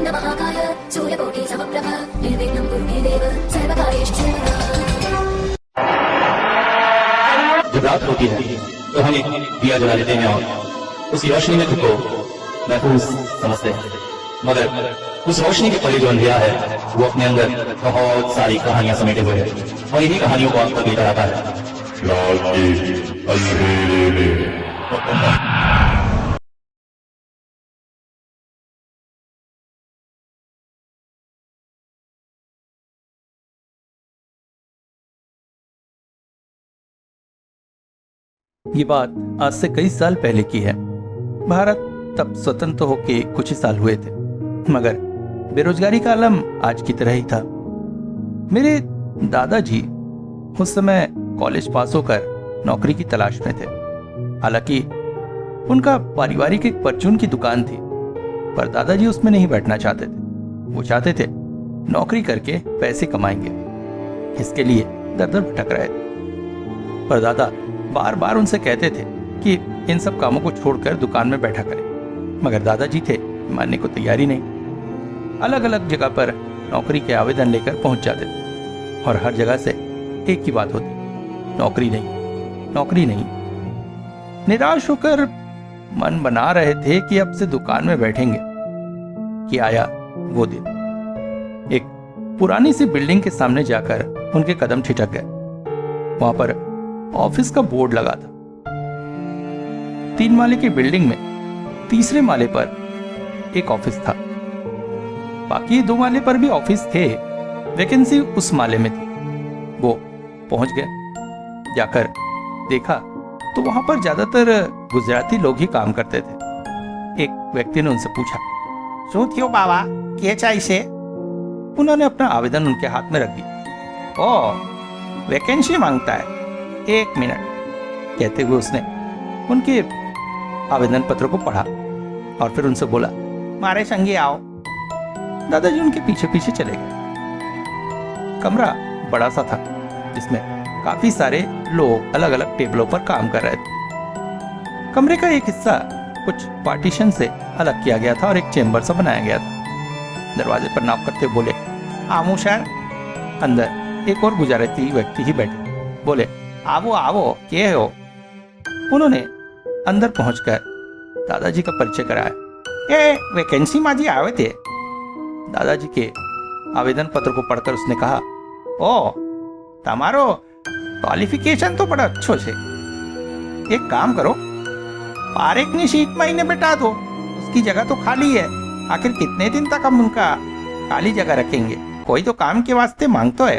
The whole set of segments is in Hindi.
वक्रतुण्ड महाकाय सूर्यकोटि समप्रभ निर्विघ्नं कुरु मे देव सर्वकार्येषु सर्वदा। जब रात होती है तो हम एक दिया जला लेते हैं और उस रोशनी में खुद को महफूज समझते हैं, मगर उस रोशनी के परे जो अंधेरा है वो अपने अंदर बहुत सारी कहानियां समेटे हुए है और इन्हीं कहानियों को आप तक लेकर आता है। रात के अंधेरे में ये बात आज से कई साल पहले की है। भारत तब स्वतंत्र होके कुछ ही साल हुए थे, मगर बेरोजगारी का आलम आज की तरह ही था। मेरे दादाजी उस समय कॉलेज पास होकर नौकरी की तलाश में थे। हालांकि उनका पारिवारिक एक परचून की दुकान थी, पर दादाजी उसमें नहीं बैठना चाहते थे। वो चाहते थे नौकरी करके पैसे कमाएंगे, इसके लिए दर दर भटक रहे थे। पर दादा बार बार उनसे कहते थे कि इन सब कामों को छोड़कर दुकान में बैठा करें, मगर दादाजी थे मानने को तैयारी नहीं। अलग अलग जगह पर नौकरी के आवेदन लेकर पहुंच जाते थे और हर जगह से एक ही बात होती, नौकरी नहीं, नौकरी नहीं। निराश होकर मन बना रहे थे कि अब से दुकान में बैठेंगे कि आया वो दिन। एक पुरानी सी बिल्डिंग के सामने जाकर उनके कदम ठिठक गए। वहां पर ऑफिस का बोर्ड लगा था। 3 माले की बिल्डिंग में तीसरे माले पर एक ऑफिस था। बाकी 2 माले पर भी ऑफिस थे, वैकेंसी उस माले में थी। वो पहुंच गए। जाकर देखा तो वहां पर ज्यादातर गुजराती लोग ही काम करते थे। एक व्यक्ति ने उनसे पूछा, શું થયું બાવા, કે ચાહીશે? उन्होंने अपना आवेदन उनके हाथ में रख दिया। ओ वैकेंसी मांगता है, 1 मिनट। कहते हुए उसने उनके आवेदन पत्र को पढ़ा और फिर उनसे बोला, मारे संगे आओ। दादाजी उनके पीछे पीछे चले गए। कमरा बड़ा सा था, जिसमें काफी सारे लोग अलग अलग टेबलों पर काम कर रहे थे। कमरे का एक हिस्सा कुछ पार्टीशन से अलग किया गया था और एक चेंबर सा बनाया गया था। दरवाजे पर नॉक करते बोले, आमू सर। अंदर एक और गुजराती व्यक्ति ही बैठे। बोले, आवो आवो, के हो? उन्होंने अंदर पहुंचकर दादाजी का परिचय कराया। ए वैकेंसी माजी आवे थे। दादाजी के आवेदन पत्र को पढ़कर उसने कहा, ओ तमारो क्वालिफिकेशन तो बड़ा अच्छो छे। एक काम करो, पारेख की सीट में इन्हें बैठा दो, उसकी जगह तो खाली है। आखिर कितने दिन तक हम उनका खाली जगह रखेंगे? कोई तो काम के वास्ते मांगतो है।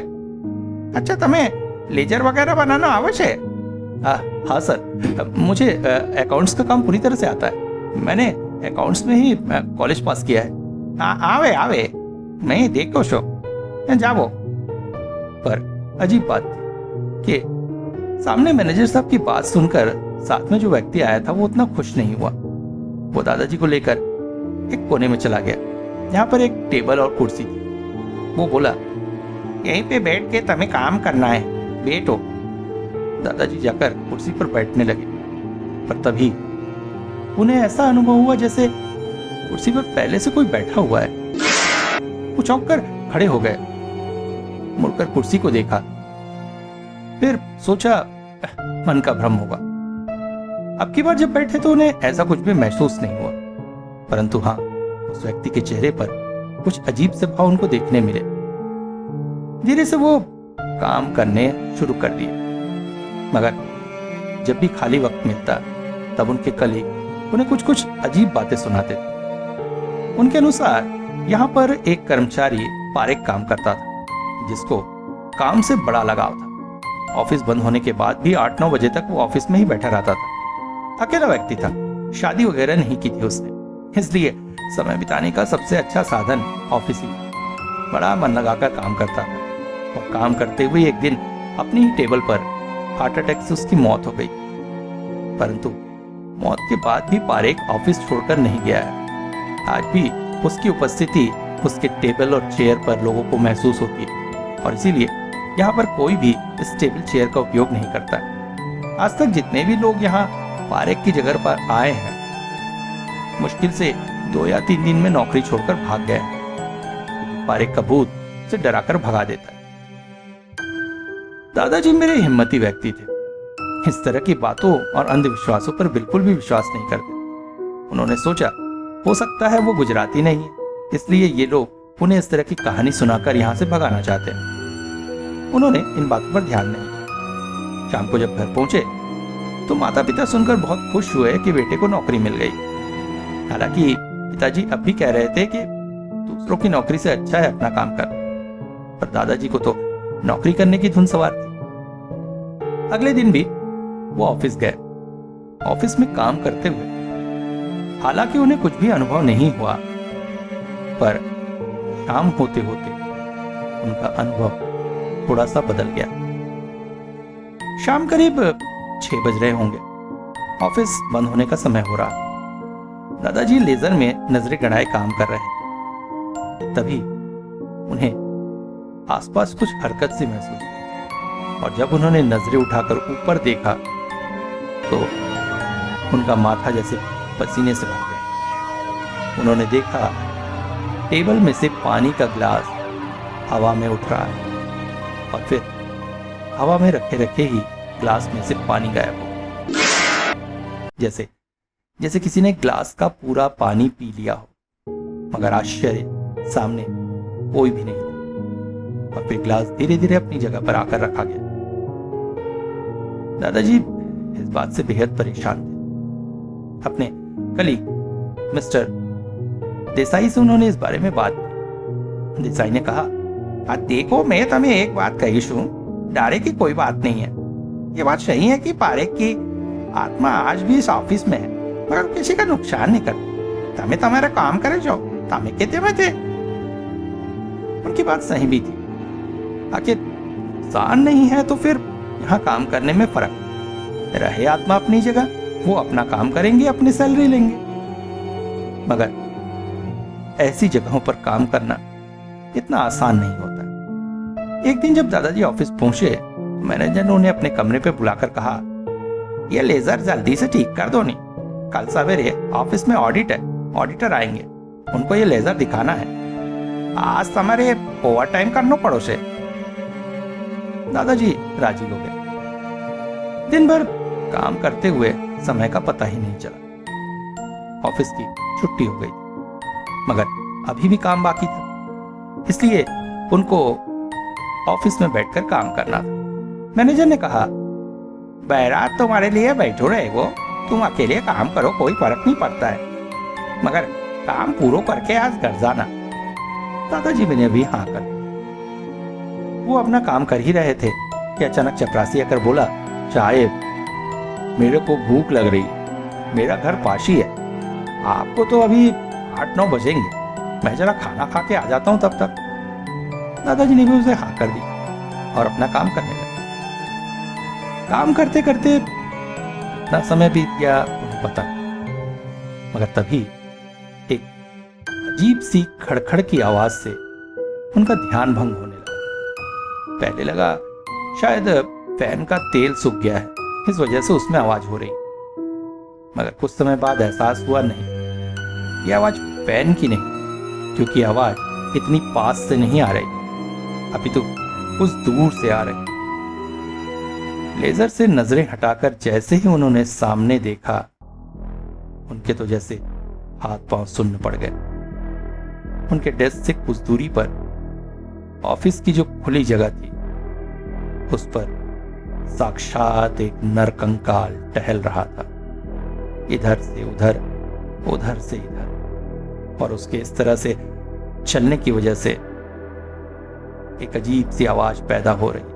अच्छा, तुम्हें लेजर वगैरह बनाना आवश्य है? हाँ सर, मुझे अकाउंट्स का काम पूरी तरह से आता है। मैंने अकाउंट्स में ही कॉलेज पास किया है। आवे आवे, मैं देखो शो जाओ। पर अजीब बात थी कि सामने मैनेजर साहब की बात सुनकर साथ में जो व्यक्ति आया था वो उतना खुश नहीं हुआ। वो दादाजी को लेकर एक कोने में चला गया, जहाँ पर एक टेबल और कुर्सी थी। वो बोला, यहीं पे बैठ के तुम्हें काम करना है, बैठो। दादाजी जाकर कुर्सी पर बैठने लगे, पर तभी उन्हें ऐसा अनुभव हुआ जैसे कुर्सी पर पहले से कोई बैठा हुआ है। वो चौंक कर खड़े हो गए, मुड़कर कुर्सी को देखा, फिर सोचा मन का भ्रम होगा। अब की बार जब बैठे तो उन्हें ऐसा कुछ भी महसूस नहीं हुआ, परंतु हाँ, उस व्यक्ति के चेहरे पर कुछ अजीब से भाव उनको देखने मिले। धीरे से वो काम करने शुरू कर दिए, मगर जब भी खाली वक्त मिलता तब उनके कलीग उन्हें कुछ कुछ अजीब बातें सुनाते थे। उनके अनुसार यहाँ पर एक कर्मचारी पारेख काम करता था, जिसको काम से बड़ा लगाव था। ऑफिस बंद होने के बाद भी 8-9 बजे तक वो ऑफिस में ही बैठा रहता था। अकेला व्यक्ति था, शादी वगैरह नहीं की थी उसने, इसलिए समय बिताने का सबसे अच्छा साधन ऑफिस ही था। बड़ा मन लगाकर काम करता था और काम करते हुए एक दिन अपनी ही टेबल पर हार्ट अटैक से उसकी मौत हो गई। परंतु मौत के बाद भी पारेख ऑफिस छोड़कर नहीं गया है। आज भी उसकी उपस्थिति उसके टेबल और चेयर पर लोगों को महसूस होती है और इसीलिए यहाँ पर कोई भी इस टेबल चेयर का उपयोग नहीं करता। आज तक जितने भी लोग यहाँ पारेख की जगह पर आए हैं, मुश्किल से 2 या 3 दिन में नौकरी छोड़कर भाग गए। पारेख का भूत उसे डराकर भगा देता है। दादाजी मेरे हिम्मती व्यक्ति थे। इस तरह की बातों और अंधविश्वासों पर बिल्कुल भी विश्वास नहीं करते। उन्होंने सोचा हो सकता है वो गुजराती नहीं है, इसलिए ये लोग उन्हें इस तरह की कहानी सुनाकर यहां से भगाना चाहते हैं। उन्होंने इन बातों पर ध्यान नहीं दिया। शाम को जब घर पहुंचे तो माता पिता सुनकर बहुत खुश हुए कि बेटे को नौकरी मिल गई। हालांकि पिताजी अब भी कह रहे थे कि दूसरों की नौकरी से अच्छा है अपना काम करना, पर दादाजी को तो नौकरी करने की धुन सवार थी। अगले दिन भी वो ऑफिस गए। ऑफिस में काम करते हुए हालांकि उन्हें कुछ भी अनुभव नहीं हुआ, पर शाम होते होते उनका अनुभव थोड़ा सा बदल गया। शाम करीब 6 बज रहे होंगे। ऑफिस बंद होने का समय हो रहा। दादाजी लेजर में नजरें गड़ाए काम कर रहे थे। तभी उन्हें आसपास कुछ हरकत सी महसूस हुई और जब उन्होंने नजरें उठाकर ऊपर देखा तो उनका माथा जैसे पसीने से भर गया। उन्होंने देखा टेबल में से पानी का गिलास हवा में उठ रहा है और फिर हवा में रखे रखे ही ग्लास में से पानी गायब हो, जैसे किसी ने ग्लास का पूरा पानी पी लिया हो। मगर आश्चर्य सामने कोई भी नहीं था और फिर ग्लास धीरे धीरे अपनी जगह पर आकर रखा गया। दादाजी इस बात से बेहद परेशान थे। अपने कलीग मिस्टर देसाई से उन्होंने इस बारे में बात की। देसाई ने कहा, देखो मैं तुम्हें एक बात कही हूं, डरे की कोई बात नहीं है। ये बात सही है कि पारेख की आत्मा आज भी इस ऑफिस में है, मगर किसी का नुकसान नहीं करती। तमें तुम्हारा काम करे जाओ, तमें कहते में थे। उनकी बात सही भी थी। आखिर नुकसान नहीं है तो फिर यहाँ काम करने में फर्क रहे। आत्मा अपनी जगह, वो अपना काम करेंगे, अपनी सैलरी लेंगे। मगर ऐसी जगहों पर काम करना इतना आसान नहीं होता। एक दिन जब दादाजी ऑफिस पहुंचे, मैनेजर ने उन्हें अपने कमरे पे बुलाकर कहा, ये लेजर जल्दी से ठीक कर दो नहीं, कल सवेरे ऑफिस में ऑडिट है, ऑडिटर आएंगे, उनको ये लेजर दिखाना है। आज तुम्हारे ओवर टाइम करना पड़ो से। दादाजी राजी हो गए। दिन भर काम करते हुए समय का पता ही नहीं चला। ऑफिस की छुट्टी हो गई, मगर अभी भी काम बाकी था, इसलिए उनको ऑफिस में बैठकर काम करना था। मैनेजर ने कहा, बैरात तुम्हारे लिए बैठो रहेगो, तुम अकेले काम करो, कोई फर्क नहीं पड़ता है, मगर काम पूरा करके आज घर जाना। दादाजी ने भी हाँ कर। वो अपना काम कर ही रहे थे कि अचानक चपरासी आकर बोला, साहेब मेरे को भूख लग रही, मेरा घर पास ही है, आपको तो अभी 8-9 बजेंगे, मैं जरा खाना खा के आ जाता हूँ तब तक। दादाजी ने भी उसे हाँ कर दी और अपना काम करने लगे। काम करते करते इतना समय बीत गया उन्हें पता, मगर तभी एक अजीब सी खड़खड़ की आवाज से उनका ध्यान भंग होने लगा। पहले लगा शायद फैन का तेल सूख गया है, इस वजह से उसमें आवाज हो रही, मगर कुछ समय बाद एहसास हुआ नहीं, यह आवाज फैन की नहीं, क्योंकि आवाज इतनी पास से नहीं आ रही, अभी तो कुछ दूर से आ रही। लेजर से नजरें हटाकर जैसे ही उन्होंने सामने देखा, उनके तो जैसे हाथ पांव सुन्न पड़ गए। उनके डेस्क से कुछ दूरी पर ऑफिस की जो खुली जगह थी, उस पर साक्षात एक नरकंकाल टहल रहा था, इधर से उधर, उधर से इधर, और उसके इस तरह से चलने की वजह से एक अजीब सी आवाज पैदा हो रही।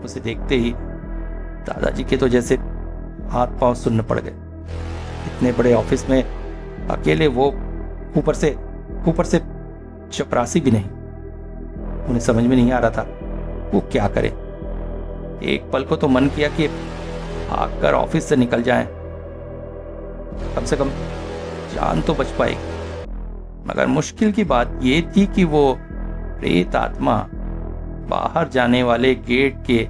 उसे देखते ही दादाजी के तो जैसे हाथ पांव सुन्न पड़ गए। इतने बड़े ऑफिस में अकेले वो, ऊपर से चपरासी भी नहीं। उन्हें समझ में नहीं आ रहा था वो क्या करे। एक पल को तो मन किया कि भागकर ऑफिस से निकल जाएं, कम से कम जान तो बच पाएगी। मगर मुश्किल की बात यह थी कि वो प्रेत आत्मा बाहर जाने वाले गेट के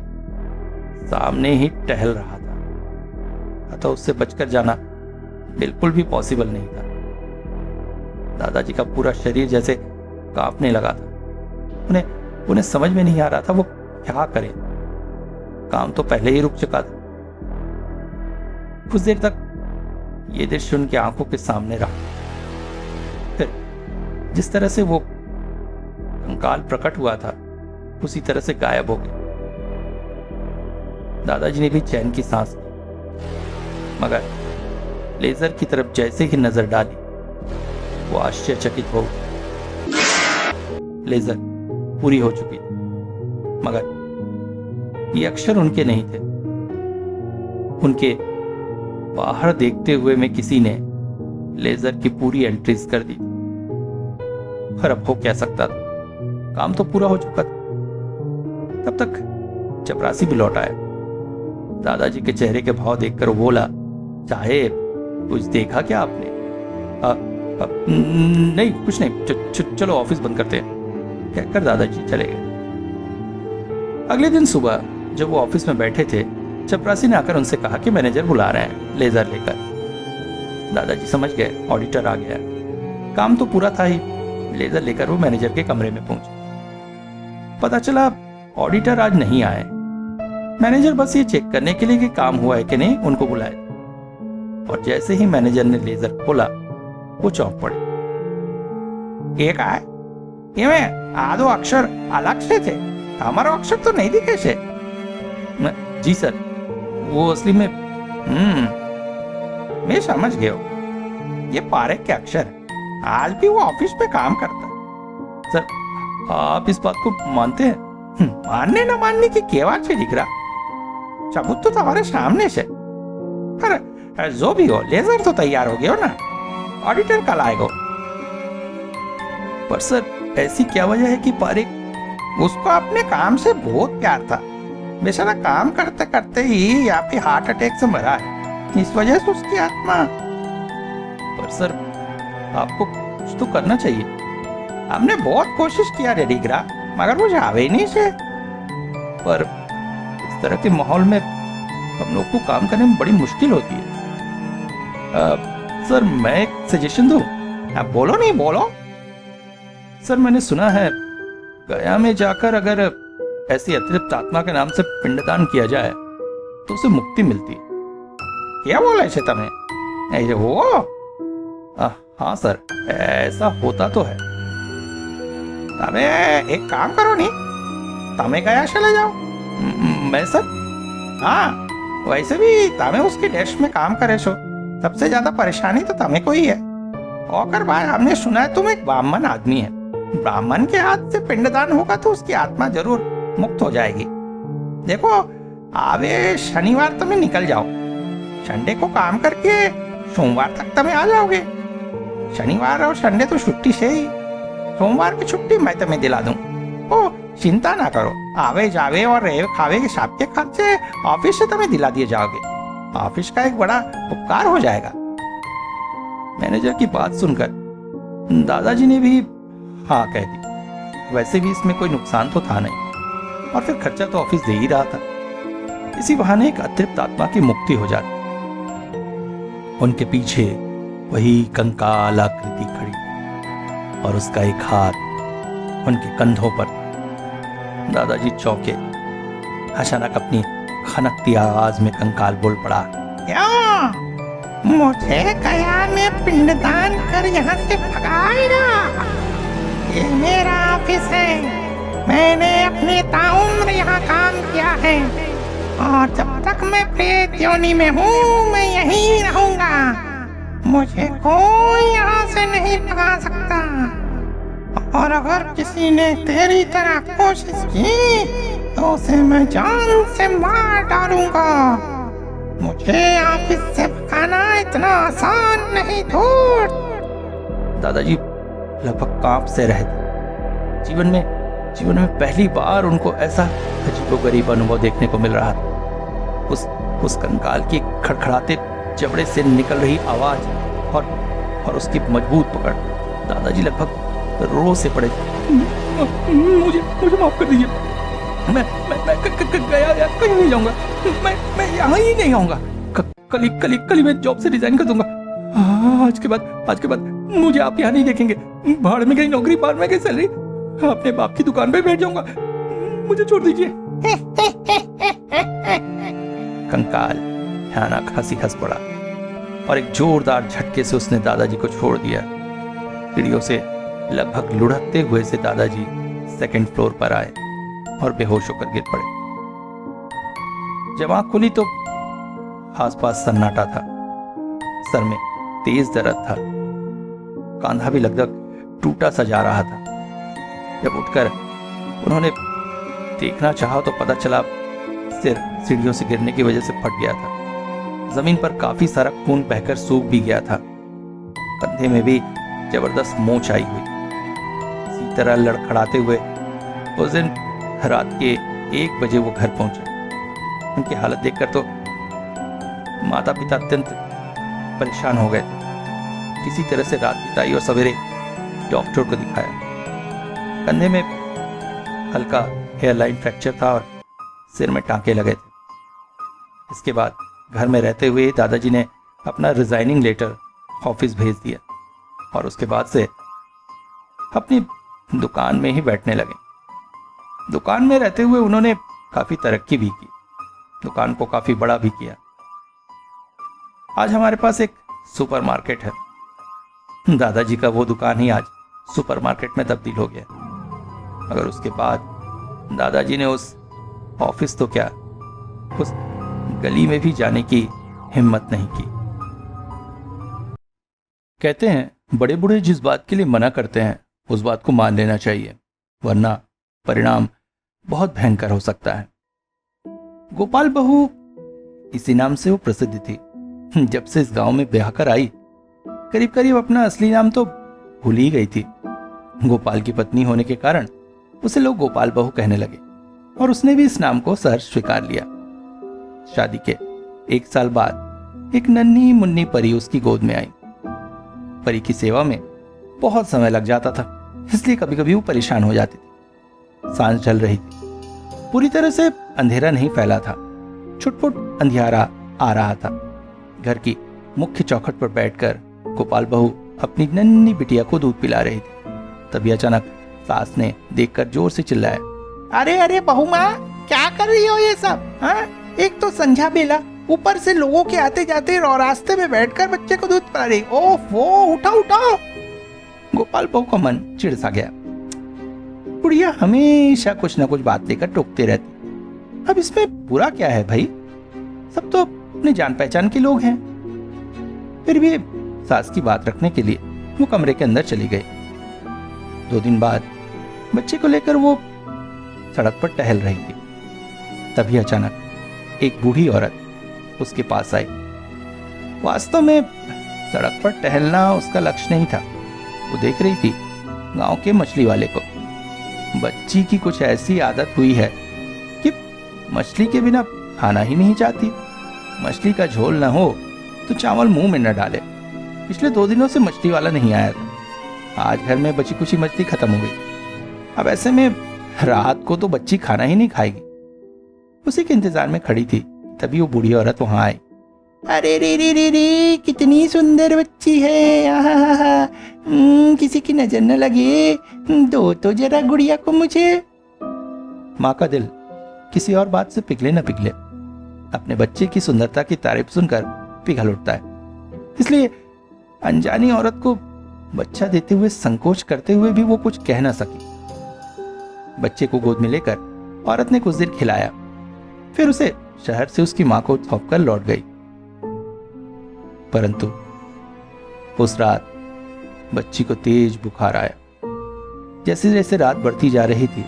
सामने ही टहल रहा था, अतः उससे बचकर जाना बिल्कुल भी पॉसिबल नहीं था। दादाजी का पूरा शरीर जैसे कांपने लगा था। उन्हें समझ में नहीं आ रहा था वो क्या करें। काम तो पहले ही रुक चुका था। कुछ देर तक ये दृश्य उनकी आंखों के सामने रहा। फिर जिस तरह से वो कंकाल प्रकट हुआ था उसी तरह से गायब हो गया। दादाजी ने भी चैन की सांस ली, मगर लेजर की तरफ जैसे ही नजर डाली वो आश्चर्यचकित हो गई। लेजर पूरी हो चुकी थी, मगर ये अक्षर उनके नहीं थे। उनके बाहर देखते हुए में किसी ने लेजर की पूरी एंट्रीज कर दी। पर अब हो क्या सकता था, काम तो पूरा हो चुका था। तब तक चपरासी भी लौट आया। दादाजी के चेहरे के भाव देखकर वो बोला, साहेब कुछ देखा क्या आपने? नहीं कुछ नहीं, चलो ऑफिस बंद करते हैं, कहकर दादाजी चले गए। अगले दिन सुबह जब वो ऑफिस में बैठे थे, चपरासी ने आकर उनसे कहा कि मैनेजर बुला रहे हैं लेजर लेकर। दादाजी समझ गए ऑडिटर आ गया। काम तो पूरा था ही। लेजर लेकर वो मैनेजर के कमरे में पहुंचे। पता चला ऑडिटर आज नहीं आए। मैनेजर बस ये चेक करने के लिए कि काम हुआ है कि नहीं उनको बुलाए। और जैसे ही मैनेजर ने लेजर खोला वो चौंक पड़े। एक आए इनमें आधो अक्षर अलग से थे, हमारा अक्षर तो नहीं दिखे से। जी सर, वो असली में मैं समझ गया, ये पारेख के अक्षर है। आज भी वो ऑफिस में काम करता है। सर आप इस बात को मानते हैं? मानने न मानने की क्या बात से दिख रहा, सबूत तो हमारे सामने से। पर जो भी हो, लेजर तो तैयार हो गया हो ना, ऑडिटर कल आएगा। पर सर ऐसी क्या वजह है कि पारेख? उसको अपने काम से बहुत प्यार था। बेचारा काम करते करते ही यहाँ पे हार्ट अटैक से मरा है, इस वजह से उसकी आत्मा। पर सर आपको कुछ तो करना चाहिए। हमने बहुत कोशिश किया रेडिग्रा, मगर वो जावे ही नहीं से। पर इस तरह के माहौल में हम लोग को काम करने में बड़ी मुश्किल होती है। सर मैं एक सजेशन दूं? अब बोलो नहीं बोलो। सर मैंने सुना है गया में जाकर अगर ऐसी अतृप्त आत्मा के नाम से पिंडदान किया जाए तो उसे मुक्ति मिलती है। क्या बोला इसे तमें? ऐसे हो? हाँ सर, ऐसा होता तो है। तबे एक काम करो नहीं, तमें गया चले जाओ। मैं सर? हाँ, वैसे भी तमें उसके डेस्क में काम करे सो, सबसे ज्यादा परेशानी तो तमें को ही है। और बाद हमने सुना है तुम एक ब्राह्मण आदमी है, ब्राह्मण के हाथ से पिंडदान होगा तो उसकी आत्मा जरूर मुक्त हो जाएगी। देखो आवे शनिवार तुम्हें निकल जाओ, संडे को काम करके सोमवार तक तुम्हें आ जाओगे। शनिवार और संडे तो छुट्टी से ही, सोमवार की छुट्टी मैं तुम्हें दिला दूं। ओ चिंता ना करो, आवे जावे और रहे खावे के सबके खर्चे ऑफिस से तुम्हें दिला दिए जाओगे। ऑफिस का एक बड़ा उपकार हो जाएगा। मैनेजर की बात सुनकर दादाजी ने भी हाँ कह दी। वैसे भी इसमें कोई नुकसान तो था नहीं, और फिर खर्चा तो ऑफिस दे ही रहा था। इसी बहाने एक अतृप्त आत्मा की मुक्ति हो जाती। उनके पीछे वही कंकाल आकृति खड़ी और उसका एक हाथ उनके कंधों पर। दादाजी चौंके। अचानक अपनी खनकती आवाज में कंकाल बोल पड़ा, क्या मुझे गया में पिंडदान कर यहाँ से भगाएगा? ये मेरा ऑफिस है, मैंने अपनी ताउम्र यहाँ काम किया है, और जब तक मैं प्रेत योनि में हूँ मैं यहीं रहूंगा। मुझे कोई यहाँ से नहीं भगा सकता, और अगर किसी ने तेरी तरह कोशिश की तो उसे मैं जान से मार डालूंगा। मुझे ऑफिस से भगाना इतना आसान नहीं धूर्त। दादाजी लगभग कांप से रहे थे। जीवन में पहली बार उनको ऐसा अजीबोगरीब अनुभव देखने को मिल रहा था। उस कंकाल की खड़खड़ाते जबड़े से निकल रही आवाज और उसकी मजबूत पकड़। दादाजी लगभग रो से पड़े। मुझे माफ कर दीजिए, मैं गया कहीं नहीं जाऊंगा, मैं यहाँ ही नहीं आऊंगा। कल ही मैं जॉब से रिजाइन कर दूंगा। आज के बाद मुझे आप यहाँ नहीं देखेंगे। भाड़ में गई नौकरी, पार में गई सैलरी, अपने बाप की दुकान पे बैठ जाऊंगा। मुझे छोड़ दीजिए। कंकाल भयानक हंसी हंस पड़ा और एक जोरदार झटके से उसने दादाजी को छोड़ दिया। सीढ़ियों से लगभग लुढ़कते हुए से दादाजी सेकंड फ्लोर पर आए और बेहोश होकर गिर पड़े। जब आंख खुली तो आसपास सन्नाटा था, सर में तेज दर्द था, कांधा भी लगभग टूटा सा जा रहा था। जब उठकर उन्होंने देखना चाहा तो पता चला सिर सीढ़ियों से गिरने की वजह से फट गया था। जमीन पर काफी सारा खून बहकर सूख भी गया था। कंधे में भी जबरदस्त मोच आई हुई। इसी तरह लड़खड़ाते हुए उस दिन रात के 1 बजे वो घर पहुंचे। उनकी हालत देखकर तो माता पिता अत्यंत परेशान हो गए थे। किसी तरह से रात बिताई और सवेरे डॉक्टर को दिखाया। कंधे में हल्का हेयरलाइन फ्रैक्चर था और सिर में टांके लगे थे। इसके बाद घर में रहते हुए दादाजी ने अपना रिजाइनिंग लेटर ऑफिस भेज दिया और उसके बाद से अपनी दुकान में ही बैठने लगे। दुकान में रहते हुए उन्होंने काफी तरक्की भी की, दुकान को काफी बड़ा भी किया। आज हमारे पास एक सुपरमार्केट है। दादाजी का वो दुकान ही आज सुपरमार्केट में तब्दील हो गया। मगर उसके बाद दादाजी ने उस ऑफिस तो क्या, उस गली में भी जाने की हिम्मत नहीं की। कहते हैं बड़े बूढ़े जिस बात के लिए मना करते हैं उस बात को मान लेना चाहिए, वरना परिणाम बहुत भयंकर हो सकता है। गोपाल बहू इसी नाम से वो प्रसिद्ध थी। जब से इस गांव में ब्याह कर आई, करीब करीब अपना असली नाम तो भूल ही गई थी। गोपाल की पत्नी होने के कारण उसे लोग गोपाल बहू कहने लगे और उसने भी इस नाम को सहर्ष स्वीकार लिया। शादी के 1 साल बाद एक नन्ही मुन्नी परी उसकी गोद में आई। परी की सेवा में बहुत समय लग जाता था, इसलिए कभी कभी वो परेशान हो जाती थी। सांझ ढल रही थी, पूरी तरह से अंधेरा नहीं फैला था, छुटपुट अंधियारा आ रहा था। घर की मुख्य चौखट पर बैठकर गोपाल बहू अपनी नन्ही बिटिया को दूध पिला रही थी। तभी अचानक सास ने देखकर जोर से चिल्लाया, अरे अरे बहू माँ, क्या कर रही हो ये सब? हाँ, एक तो संध्या बेला, ऊपर से लोगों के आते जाते और रास्ते में बैठकर बच्चे को दूध पिला रही। ओफो, उठाओ उठाओ। गोपाल बहू का मन चिढ़ सा गया। बुढ़िया हमेशा कुछ न कुछ बात लेकर टोकते रहती, अब इसमें बुरा क्या है भाई? सब तो अपने जान पहचान के लोग हैं। फिर भी सास की बात रखने के लिए वो कमरे के अंदर चली गई। 2 दिन बाद बच्चे को लेकर वो सड़क पर टहल रही थी। तभी अचानक एक बूढ़ी औरत उसके पास आई। वास्तव में सड़क पर टहलना उसका लक्ष्य नहीं था। वो देख रही थी गांव के मछली वाले को। बच्ची की कुछ ऐसी आदत हुई है कि मछली के बिना खाना ही नहीं चाहती। मछली का झोल न हो तो चावल मुंह में न डाले। पिछले 2 दिनों से मछली वाला नहीं आया था। आज घर में बची कुछ मछली खत्म हो गई। अब ऐसे में रात को तो बच्ची खाना ही नहीं खाएगी। उसी के इंतजार में खड़ी थी, तभी वो बूढ़ी औरत वहां आई। अरे रे रे रे रे, कितनी सुंदर बच्ची है। आहा, किसी की नजर न लगे, दो तो जरा गुड़िया को मुझे। माँ का दिल किसी और बात से पिघले न पिघले, अपने बच्चे की सुंदरता की तारीफ सुनकर पिघल उठता है। इसलिए अनजानी औरत को बच्चा देते हुए संकोच करते हुए भी वो कुछ कह ना सकी। बच्चे को गोद में लेकर औरत ने कुछ देर खिलाया, फिर उसे शहर से उसकी मां को सौंपकर लौट गई। परंतु उस रात बच्ची को तेज बुखार आया। जैसे जैसे रात बढ़ती जा रही थी,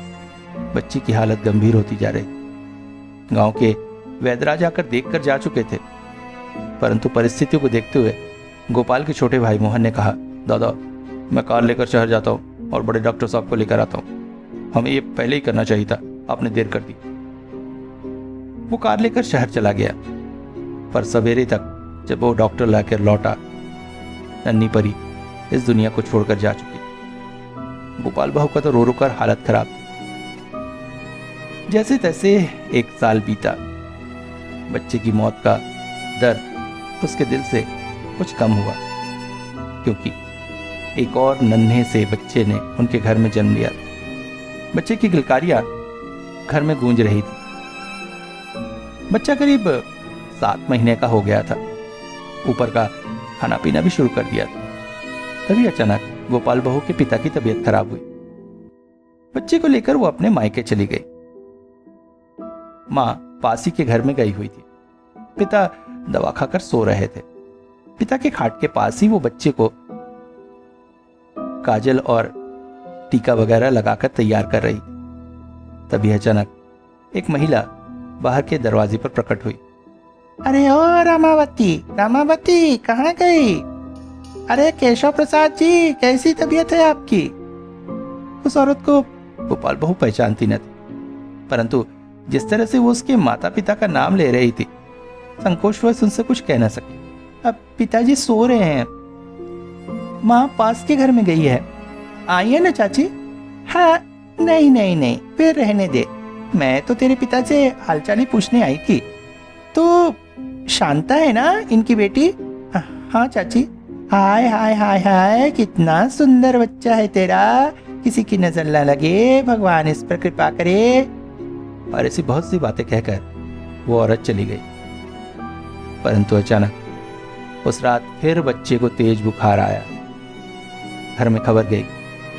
बच्ची की हालत गंभीर होती जा रही। गांव के वैद्यराज आकर देखकर जा चुके थे, परंतु परिस्थितियों को देखते हुए गोपाल के छोटे भाई मोहन ने कहा, दादा मैं कार लेकर शहर जाता हूँ और बड़े डॉक्टर साहब को लेकर आता हूँ। हमें ये पहले ही करना चाहिए था, आपने देर कर दी। वो कार लेकर शहर चला गया, पर सवेरे तक जब वो डॉक्टर लाकर लौटा, नन्ही परी इस दुनिया को छोड़कर जा चुकी। गोपाल बहू का तो रो रो कर हालत खराब थी। जैसे तैसे 1 साल बीता। बच्चे की मौत का दर्द उसके दिल से कुछ कम हुआ, क्योंकि एक और नन्हे से बच्चे ने उनके घर में जन्म लिया। बच्चे की किलकारियां घर में गूंज रही थी। बच्चा करीब 7 महीने का हो गया था। ऊपर का खाना पीना भी शुरू कर दिया था। तभी अचानक गोपाल बहू के पिता की तबीयत खराब हुई। बच्चे को लेकर वो अपने मायके चली गई। मां पास ही के घर में गई हुई थी। पिता दवा खाकर सो रहे थे। पिता के खाट के पास ही वो बच्चे को काजल और टीका वगैरह लगाकर तैयार कर रही थी। तभी अचानक एक महिला बाहर के दरवाजे पर प्रकट हुई। अरे ओ रामावती, रामावती कहाँ गई? अरे केशव प्रसाद जी, कैसी तबीयत है आपकी? उस औरत को गोपाल बहू पहचानती न थी, परंतु जिस तरह से वो उसके माता पिता का नाम ले रही थी, संकोचवश उनसे कुछ कह न सकी। अब पिताजी सो रहे हैं, माँ पास के घर में गई है। आइए ना चाची। हाँ, नहीं नहीं नहीं, फिर रहने दे। मैं तो तेरे पिता से हालचाल ही पूछने आई थी। तो शांता है ना इनकी बेटी? हाँ चाची। हाय हाय हाय हाय, कितना सुंदर बच्चा है तेरा, किसी की नजर न लगे, भगवान इस पर कृपा करे। और ऐसी बहुत सी बातें कहकर वो औरत चली गई। परंतु अचानक उस रात फिर बच्चे को तेज बुखार आया। घर में खबर गई।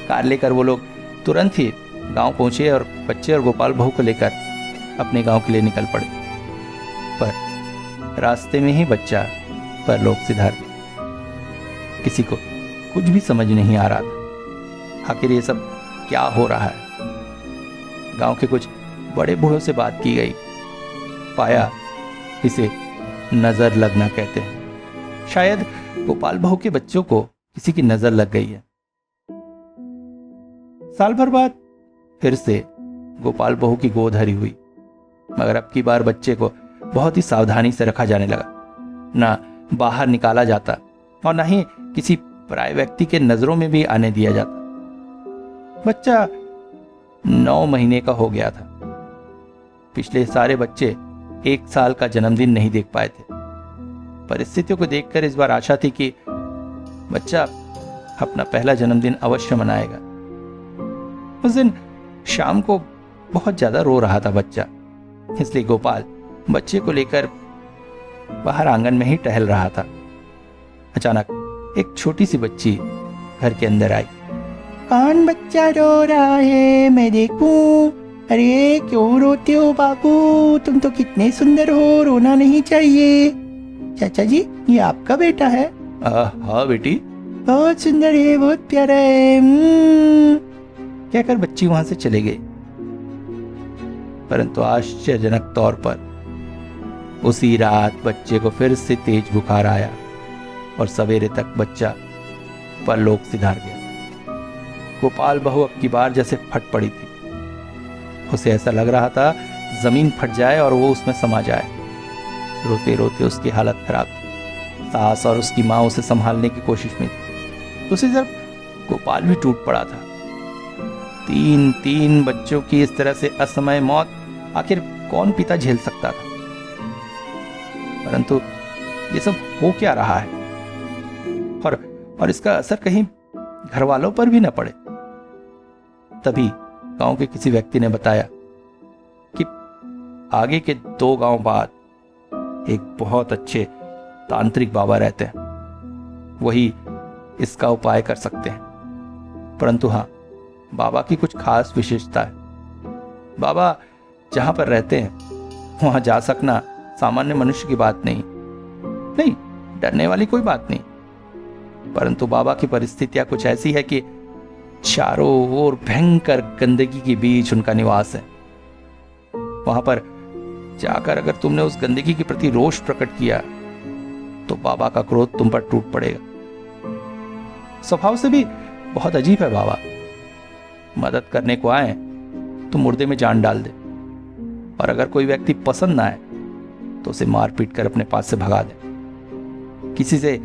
कार लेकर वो लोग तुरंत ही गांव पहुंचे और बच्चे और गोपाल बहू को लेकर अपने गांव के लिए निकल पड़े। पर रास्ते में ही बच्चा परलोक सिधार गया। किसी को कुछ भी समझ नहीं आ रहा था, आखिर ये सब क्या हो रहा है। गांव के कुछ बड़े बूढ़ों से बात की गई। पाया इसे नजर लगना कहते हैं। शायद गोपाल बहू के बच्चों को किसी की नजर लग गई है। साल भर बाद फिर से गोपाल बहू की गोद हरी हुई, मगर अब की बार बच्चे को बहुत ही सावधानी से रखा जाने लगा। ना बाहर निकाला जाता और ना ही किसी पराये व्यक्ति के नजरों में भी आने दिया जाता। बच्चा 9 महीने का हो गया था। पिछले सारे बच्चे 1 साल का जन्मदिन नहीं देख पाए थे। परिस्थितियों को देखकर इस बार आशा थी कि बच्चा अपना पहला जन्मदिन अवश्य मनाएगा। उस दिन शाम को बहुत ज्यादा रो रहा था बच्चा, इसलिए गोपाल बच्चे को लेकर बाहर आंगन में ही टहल रहा था। अचानक एक छोटी सी बच्ची घर के अंदर आई। कौन बच्चा रो रहा है, मैं देखूं? अरे क्यों रोते हो बाबू, तुम तो कितने सुंदर हो, रोना नहीं चाहिए। चाचा जी, ये आपका बेटा है? हाँ बेटी। बहुत सुंदर है, बहुत प्यारा है। कहकर बच्ची वहां से चले गई। परंतु आश्चर्यजनक तौर पर उसी रात बच्चे को फिर से तेज बुखार आया और सवेरे तक बच्चा परलोक सिधार गया। गोपाल बहू अब की बार जैसे फट पड़ी थी। उसे ऐसा लग रहा था जमीन फट जाए और वो उसमें समा जाए। रोते रोते उसकी हालत खराब थी। सास और उसकी माँ उसे संभालने की कोशिश में थी। दूसरी तरफ गोपाल भी टूट पड़ा था। 3 बच्चों की इस तरह से असमय मौत आखिर कौन पिता झेल सकता था। परंतु ये सब हो क्या रहा है, और इसका असर कहीं घर वालों पर भी न पड़े। तभी गांव के किसी व्यक्ति ने बताया कि आगे के 2 गांव बाद एक बहुत अच्छे तांत्रिक बाबा रहते हैं, वही इसका उपाय कर सकते हैं। परंतु हाँ, बाबा की कुछ खास विशेषता है। बाबा जहां पर रहते हैं वहां जा सकना सामान्य मनुष्य की बात नहीं, डरने वाली कोई बात नहीं। परंतु बाबा की परिस्थितियां कुछ ऐसी है कि चारों ओर भयंकर गंदगी के बीच उनका निवास है। वहां पर जाकर अगर तुमने उस गंदगी के प्रति रोष प्रकट किया तो बाबा का क्रोध तुम पर टूट पड़ेगा। स्वभाव से भी बहुत अजीब है बाबा। मदद करने को आए तो मुर्दे में जान डाल दे, और अगर कोई व्यक्ति पसंद ना आए तो उसे मार पीट कर अपने पास से भगा दे। किसी से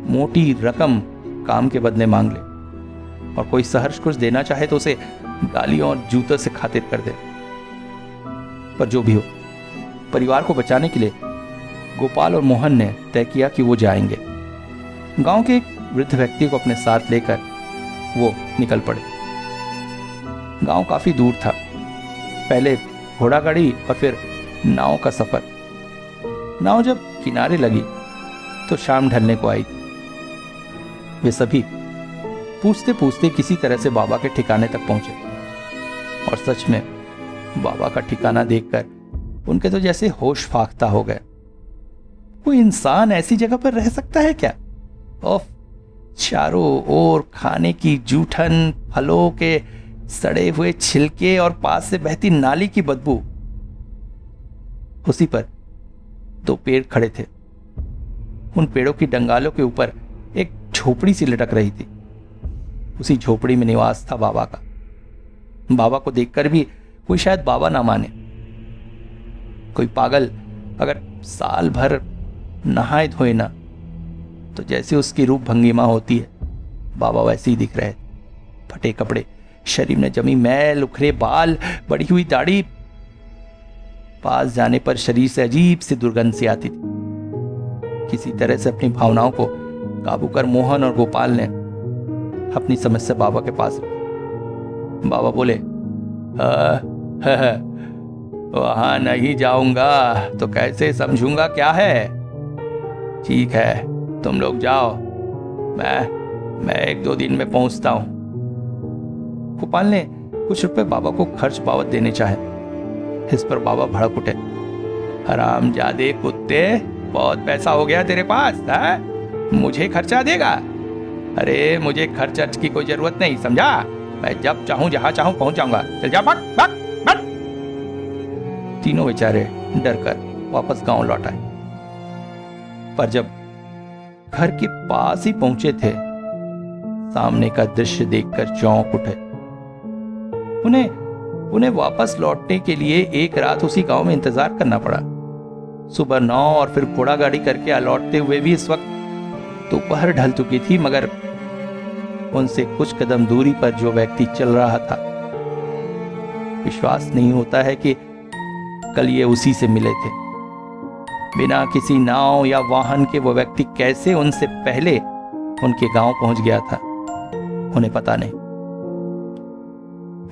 मोटी रकम काम के बदले मांग ले, और कोई सहर्ष कुछ देना चाहे तो उसे गालियों और जूतों से खातिर कर दे। पर जो भी हो, परिवार को बचाने के लिए गोपाल और मोहन ने तय किया कि वो जाएंगे। गांव के एक वृद्ध व्यक्ति को अपने साथ लेकर वो निकल पड़े। गांव काफी दूर था। पहले घोड़ा गाड़ी और फिर नाव का सफर। नाव जब किनारे लगी तो शाम ढलने को आई थी। वे सभी पूछते पूछते किसी तरह से बाबा के ठिकाने तक पहुंचे और सच में बाबा का ठिकाना देखकर उनके तो जैसे होश फाख्ता हो गए। कोई इंसान ऐसी जगह पर रह सकता है क्या? ओफ, चारों ओर खाने की जूठन, फलों के सड़े हुए छिलके और पास से बहती नाली की बदबू। उसी पर 2 पेड़ खड़े थे। उन पेड़ों की डंगालों के ऊपर एक झोपड़ी सी लटक रही थी। उसी झोपड़ी में निवास था बाबा का। बाबा को देखकर भी कोई शायद बाबा ना माने। कोई पागल अगर साल भर नहाए धोए ना तो जैसे उसकी रूप भंगिमा होती है, बाबा वैसे ही दिख रहे। फटे कपड़े, शरीर में जमी मैल, उखरे बाल, बढ़ी हुई दाढ़ी। पास जाने पर शरीर से अजीब सी दुर्गंध सी आती थी। किसी तरह से अपनी भावनाओं को काबू कर मोहन और गोपाल ने अपनी समस्या बाबा के पास रखी। बाबा बोले, वहां नहीं जाऊंगा तो कैसे समझूंगा क्या है? ठीक है, तुम लोग जाओ, मैं 1-2 दिन में पहुंचता हूं। गोपाल ने कुछ रुपए बाबा को खर्च बाबत देने चाहे। इस पर बाबा भड़क उठे। हरामजादे कुत्ते, बहुत पैसा हो गया तेरे पास है? मुझे खर्चा देगा? अरे मुझे खर्च की कोई जरूरत नहीं, समझा? मैं जब चाहूं जहां चाहूं पहुंच जाऊंगा। चल जा, भाग भाग भाग। तीनों बेचारे डर कर वापस गांव लौट आए। पर जब घर के पास ही पहुंचे थे, सामने का दृश्य देखकर चौंक उठे। उन्हें वापस लौटने के लिए एक रात उसी गांव में इंतजार करना पड़ा। सुबह 9 और फिर घोड़ा गाड़ी करके लौटते हुए भी इस वक्त दोपहर ढल चुकी थी, मगर उनसे कुछ कदम दूरी पर जो व्यक्ति चल रहा था, विश्वास नहीं होता है कि कल ये उसी से मिले थे। बिना किसी नाव या वाहन के वो व्यक्ति कैसे उनसे पहले उनके गांव पहुंच गया था, उन्हें पता नहीं।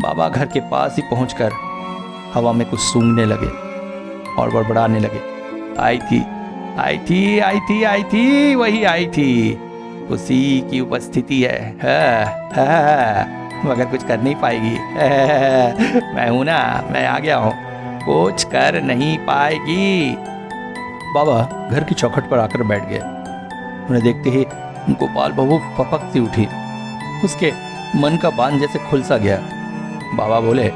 बाबा घर के पास ही पहुंचकर हवा में कुछ सूंघने लगे और बड़बड़ाने लगे। आई थी, वही आई थी, उसी की उपस्थिति है, मगर कुछ कर नहीं पाएगी। मैं हूं ना, मैं आ गया हूं, कुछ कर नहीं पाएगी। बाबा घर की चौखट पर आकर बैठ गए। उन्हें देखते ही गोपाल बहू फपक सी उठी। उसके मन का बांध जैसे खुल सा गया। बाबा बोले,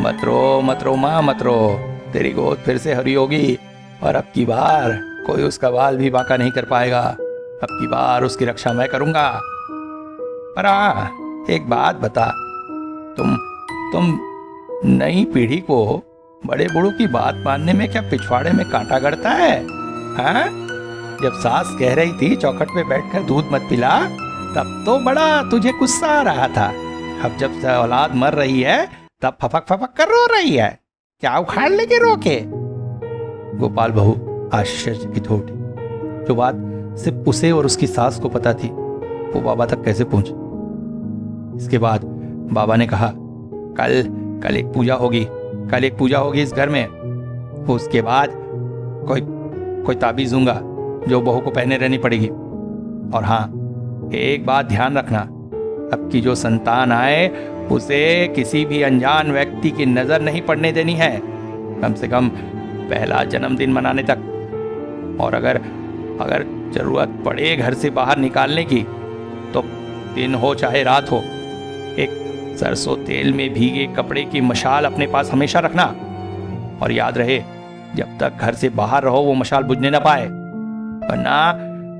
मत रो माँ, मत रो, तेरी गोद फिर से हरी होगी और अब की बार कोई उसका बाल भी बांका नहीं कर पाएगा। अब की बार उसकी रक्षा मैं करूंगा। पर एक बात बता, तुम नई पीढ़ी को बड़े बूढ़ों की बात मानने में क्या पिछवाड़े में कांटा गड़ता है? हाँ? जब सास कह रही थी चौखट पे बैठकर दूध मत पिला, तब तो बड़ा तुझे गुस्सा आ रहा था। अब जब औलाद मर रही है तब फपक फपक कर रो रही है। क्या उखाड़ लेके रोके? गोपाल बहू आश्चर्यचकित हो उठी। जो बात सिर्फ उसे और उसकी सास को पता थी, वो बाबा तक कैसे पहुंची। इसके बाद बाबा ने कहा, कल एक पूजा होगी इस घर में। उसके बाद कोई ताबीज दूंगा जो बहू को पहने रहनी पड़ेगी। और हाँ, एक बात ध्यान रखना, अब की जो संतान आए उसे किसी भी अनजान व्यक्ति की नजर नहीं पड़ने देनी है, कम से कम पहला जन्मदिन मनाने तक। और अगर जरूरत पड़े घर से बाहर निकालने की, तो दिन हो चाहे रात हो, एक सरसों तेल में भीगे कपड़े की मशाल अपने पास हमेशा रखना। और याद रहे, जब तक घर से बाहर रहो वो मशाल बुझने ना पाए,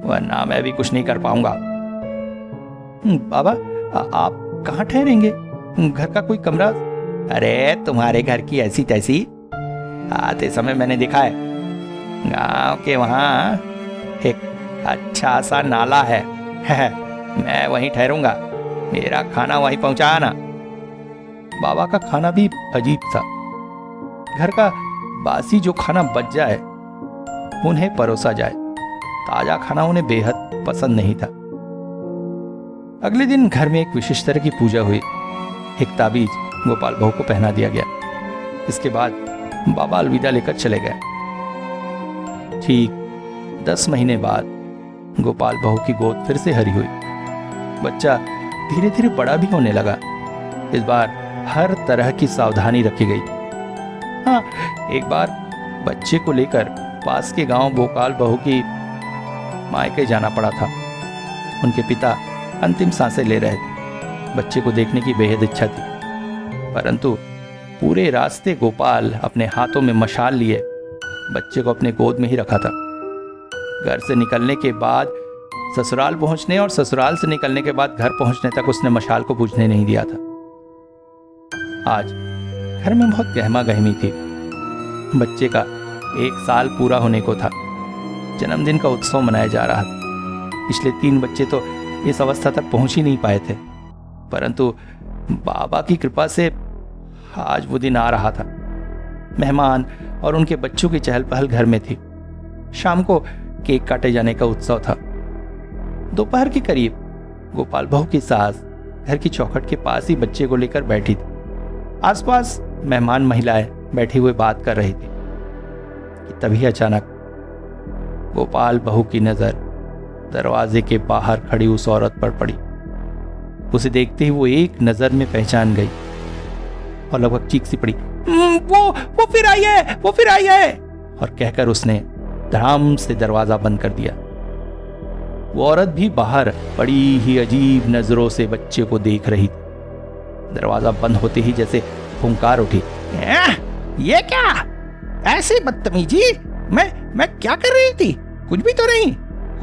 वरना मैं भी कुछ नहीं कर पाऊंगा। बाबा, आप कहाँ ठहरेंगे? घर का कोई कमरा? अरे तुम्हारे घर की ऐसी तैसी, आते समय मैंने देखा है, गांव के वहां एक अच्छा सा नाला है, मैं वहीं ठहरूंगा, मेरा खाना वहीं पहुंचाना। बाबा का खाना भी अजीब था। घर का बासी जो खाना बच जाए उन्हें परोसा जाए, ताजा खाना उन्हें बेहद पसंद नहीं था। अगले दिन घर में एक विशेष तरह की पूजा हुई। एक ताबीज गोपाल बहू को पहना दिया गया। इसके बाद बाबा अलविदा लेकर चले गए। ठीक 10 महीने बाद गोपाल बहू की गोद फिर से हरी हुई। बच्चा धीरे धीरे बड़ा भी होने लगा। इस बार हर तरह की सावधानी रखी गई। हाँ, एक बार बच्चे को लेकर पास के गांव गोपाल बहू की मायके जाना पड़ा था। उनके पिता अंतिम सांसें ले रहे थे। बच्चे को देखने की बेहद इच्छा थी, परंतु पूरे रास्ते गोपाल अपने हाथों में मशाल लिए बच्चे को अपने गोद में ही रखा था। घर से निकलने के बाद ससुराल पहुंचने और ससुराल से निकलने के बाद घर पहुंचने तक उसने मशाल को बुझने नहीं दिया था। आज घर में बहुत गहमा गहमी थी। बच्चे का 1 साल पूरा होने को था। जन्मदिन का उत्सव मनाया जा रहा था। पिछले 3 बच्चे तो इस अवस्था तक पहुंच ही नहीं पाए थे, परंतु बाबा की कृपा से आज वो दिन आ रहा था। मेहमान और उनके बच्चों की चहल पहल घर में थी। शाम को केक काटे जाने का उत्सव था। दोपहर के करीब गोपाल बहू की सास घर की चौखट के पास ही बच्चे को लेकर बैठी थी। आसपास मेहमान महिलाएं बैठी हुई बात कर रही थी कि तभी अचानक गोपाल बहू की नजर दरवाजे के बाहर खड़ी उस औरत पर पड़ी। उसे देखते ही वो एक नजर में पहचान गई और लगभग चीख सी पड़ी, वो फिर आई है, वो फिर आई है, और कहकर उसने धड़ाम से दरवाजा बंद कर दिया। वो औरत भी बाहर बड़ी ही अजीब नजरों से बच्चे को देख रही थी। दरवाजा बंद होते ही जैसे फुंकार उठी, ये क्या ऐसी बदतमीजी? मैं क्या कर रही थी? कुछ भी तो नहीं।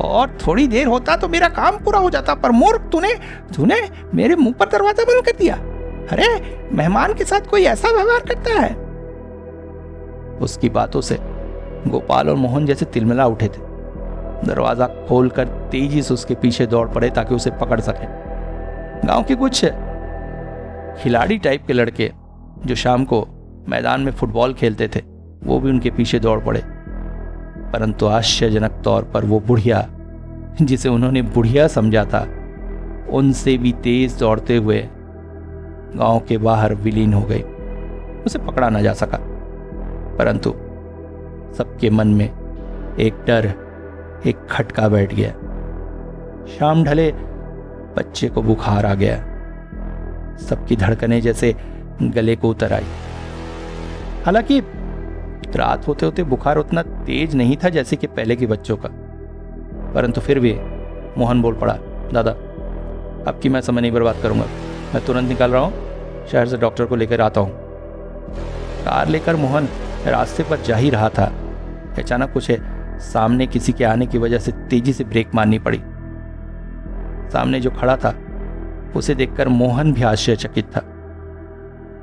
और थोड़ी देर होता तो मेरा काम पूरा हो जाता, पर मूर्ख तूने मेरे मुंह पर दरवाजा बंद कर दिया। अरे, मेहमान के साथ कोई ऐसा व्यवहार करता है? उसकी बातों से गोपाल और मोहन जैसे तिलमिला उठे थे। दरवाजा खोलकर तेजी से उसके पीछे दौड़ पड़े ताकि उसे पकड़ सके। गांव के कुछ खिलाड़ी टाइप के लड़के जो शाम को मैदान में फुटबॉल खेलते थे, वो भी उनके पीछे दौड़ पड़े। परंतु आश्चर्यजनक तौर पर वो बुढ़िया, जिसे उन्होंने बुढ़िया समझा था, उनसे भी तेज दौड़ते हुए गांव के बाहर विलीन हो गई। उसे पकड़ा ना जा सका, परंतु सबके मन में एक डर, एक खटका बैठ गया। शाम ढले, बच्चे को बुखार आ गया। सबकी धड़कनें जैसे गले को उतर आई। हालांकि रात होते होते बुखार उतना तेज नहीं था जैसे कि पहले के बच्चों का, परंतु फिर भी मोहन बोल पड़ा, दादा अब की मैं समय नहीं बर्बाद करूंगा, मैं तुरंत निकल रहा हूं, शहर से डॉक्टर को लेकर आता हूं। कार लेकर मोहन रास्ते पर जा ही रहा था। अचानक उसे सामने किसी के आने की वजह से तेजी से ब्रेक मारनी पड़ी। सामने जो खड़ा था उसे देखकर मोहन भी आश्चर्यचकित था।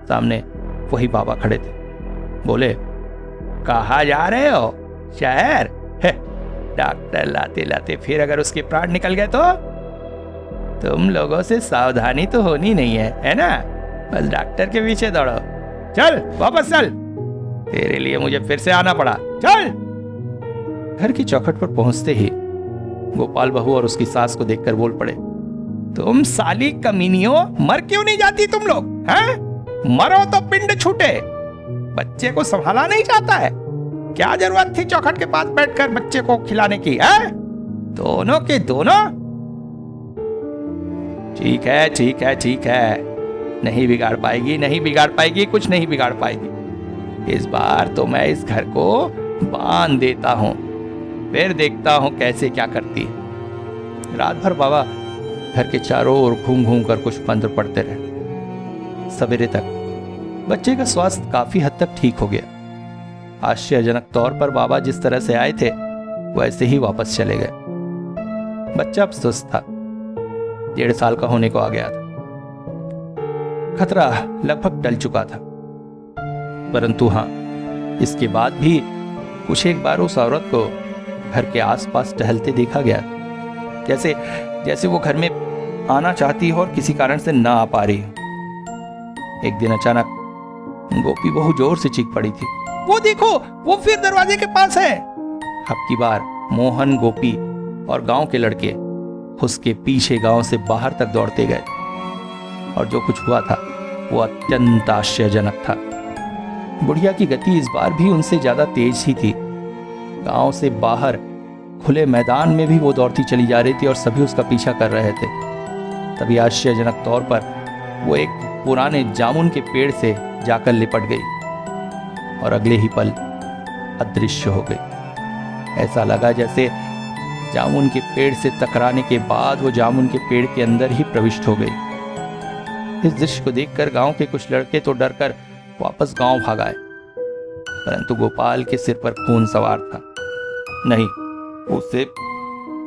सामने वही बाबा खड़े थे। बोले, कहाँ जा रहे हो? शहर? डॉक्टर लाते लाते फिर अगर उसके प्राण निकल गए तो? तुम लोगों से सावधानी तो होनी नहीं है ना? बस डॉक्टर के पीछे दौड़ो। चल वापस चल, तेरे लिए मुझे फिर से आना पड़ा। चल। घर की चौखट पर पहुंचते ही गोपाल बहू और उसकी सास को देखकर बोल पड़े, तुम साली कमीनियों, मर क्यों नहीं जाती तुम लोग? हैं? मरो तो पिंड छूटे। बच्चे को संभाला नहीं जाता है? क्या जरूरत थी चौखट के पास बैठकर बच्चे को खिलाने की? है दोनों के दोनों। ठीक है ठीक है ठीक है, नहीं बिगाड़ पाएगी, नहीं बिगाड़ पाएगी, कुछ नहीं बिगाड़ पाएगी। इस बार तो मैं इस घर को बांध देता हूं, फिर देखता हूं कैसे क्या करती है। रात भर बाबा घर के चारों ओर घूम घूम कर कुछ मंत्र पढ़ते रहे। सवेरे तक बच्चे का स्वास्थ्य काफी हद तक ठीक हो गया। आश्चर्यजनक तौर पर बाबा जिस तरह से आए थे वैसे ही वापस चले गए। बच्चा अब स्वस्थ था, 1.5 साल का होने को आ गया था। खतरा लगभग टल चुका था, परंतु हाँ, इसके बाद भी कुछ एक बार उस औरत को घर के आसपास टहलते देखा गया, जैसे वो घर में आना चाहती हो और किसी कारण से ना आ पा रही। एक दिन अचानक गोपी बहु जोर से चीख पड़ी थी, वो देखो, वो फिर दरवाजे के पास है। अब की बार मोहन, गोपी और गांव के लड़के उसके पीछे गांव से बाहर तक दौड़ते गए और जो कुछ हुआ था वो अत्यंत आश्चर्यजनक था। बुढ़िया की गति इस बार भी उनसे ज्यादा तेज ही थी। गांव से बाहर खुले मैदान में भी वो दौड़ती चली जा रही थी और सभी उसका पीछा कर रहे थे। तभी आश्चर्यजनक तौर पर वो एक पुराने जामुन के पेड़ से जाकर लिपट गई और अगले ही पल अदृश्य हो गई। ऐसा लगा जैसे जामुन के पेड़ से टकराने के बाद वो जामुन के पेड़ के अंदर ही प्रविष्ट हो गई। इस दृश्य को देखकर गांव के कुछ लड़के तो डरकर वापस गांव भाग आए, परंतु गोपाल के सिर पर खून सवार था। नहीं,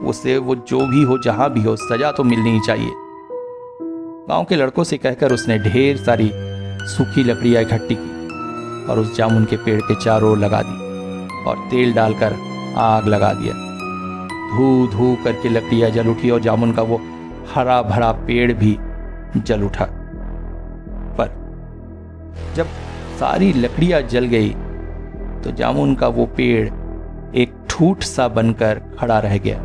उसे वो जो भी हो जहां भी हो सजा तो मिलनी ही चाहिए। गांव के लड़कों से कहकर उसने ढेर सारी सूखी लकड़ियां इकट्ठी की और उस जामुन के पेड़ के चारों ओर लगा दी और तेल डालकर आग लगा दिया। धू धू करके लकड़ियां जल उठी और जामुन का वो हरा भरा पेड़ भी जल उठा। पर जब सारी लकड़ियां जल गई तो जामुन का वो पेड़ एक ठूठ सा बनकर खड़ा रह गया,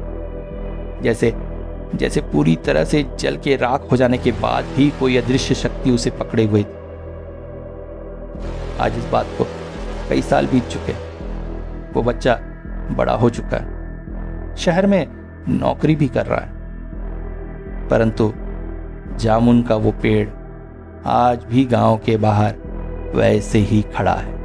जैसे पूरी तरह से जल के राख हो जाने के बाद भी कोई अदृश्य शक्ति उसे पकड़े हुई थी। आज इस बात को कई साल बीत चुके। वो बच्चा बड़ा हो चुका है, शहर में नौकरी भी कर रहा है, परंतु जामुन का वो पेड़ आज भी गांव के बाहर वैसे ही खड़ा है।